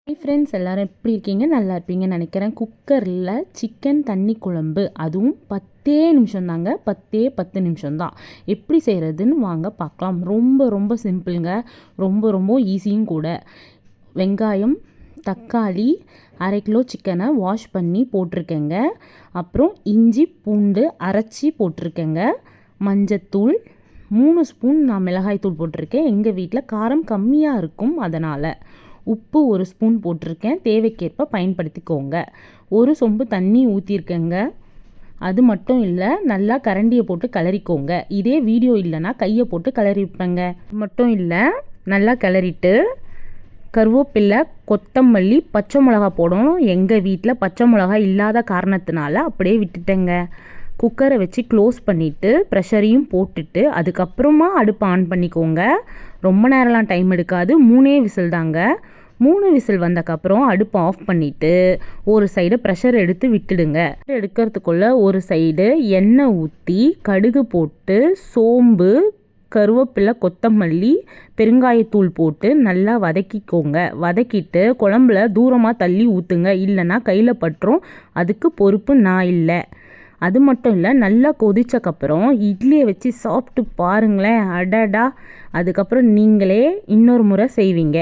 Hi friends, எல்லோரும் எப்படி இருக்கீங்க? நல்லா இருப்பீங்கன்னு நினைக்கிறேன். குக்கரில் சிக்கன் தண்ணி குழம்பு, அதுவும் 10 நிமிஷம் தாங்க. 10 நிமிஷம் தான். எப்படி செய்கிறதுன்னு வாங்க பார்க்கலாம். ரொம்ப ரொம்ப சிம்பிளுங்க. ரொம்ப ரொம்ப ஈஸியும் கூட. வெங்காயம், தக்காளி, 1/2 கிலோ சிக்கனை வாஷ் பண்ணி போட்டிருக்கேங்க. அப்புறம் இஞ்சி பூண்டு அரைச்சி போட்டிருக்கேங்க. மஞ்சத்தூள் 3 ஸ்பூன் நான் மிளகாய்த்தூள் போட்டிருக்கேன். எங்கள் வீட்டில் காரம் கம்மியாக இருக்கும், அதனால். உப்பு 1 ஸ்பூன் போட்டிருக்கேன். தேவைக்கேற்ப பயன்படுத்திக்கோங்க. 1 சொம்பு தண்ணி ஊற்றிருக்கேங்க. அது மட்டும் இல்லை, நல்லா கரண்டியை போட்டு கிளறிக்கோங்க. இதே வீடியோ இல்லைன்னா கையை போட்டு கிளறிப்பேங்க. மட்டும் இல்லை, நல்லா கிளறிட்டு கருவேப்பிலை, கொத்தமல்லி, பச்சை மிளகா போடணும். எங்கள் வீட்டில் பச்சை மிளகா இல்லாத காரணத்தினால அப்படியே விட்டுட்டேங்க. குக்கரை வச்சு க்ளோஸ் பண்ணிவிட்டு ப்ரெஷரையும் போட்டுட்டு அதுக்கப்புறமா அடுப்பை ஆன் பண்ணிக்கோங்க. ரொம்ப நேரம்லாம் டைம் எடுக்காது. 3 விசில் தாங்க. 3 விசில் வந்தக்கப்புறம் அடுப்பை ஆஃப் பண்ணிவிட்டு ஒரு சைடு ப்ரெஷர் எடுத்து விட்டுடுங்க. எடுக்கிறதுக்குள்ளே ஒரு சைடு எண்ணெய் ஊற்றி கடுகு போட்டு சோம்பு, கருவேப்பிலை, கொத்தமல்லி, பெருங்காயத்தூள் போட்டு நல்லா வதக்கிக்கோங்க. வதக்கிட்டு குழம்புல தூரமாக தள்ளி ஊற்றுங்க, இல்லைன்னா கையில் பட்டுரும். அதுக்கு பொறுப்பு நான் இல்லை. அது மட்டும் இல்லை, நல்லா கொதிச்சக்கப்புறம் இட்லியை வச்சு சாப்பிட்டு பாருங்களேன். அடடா! அதுக்கப்புறம் நீங்களே இன்னொரு முறை செய்வீங்க.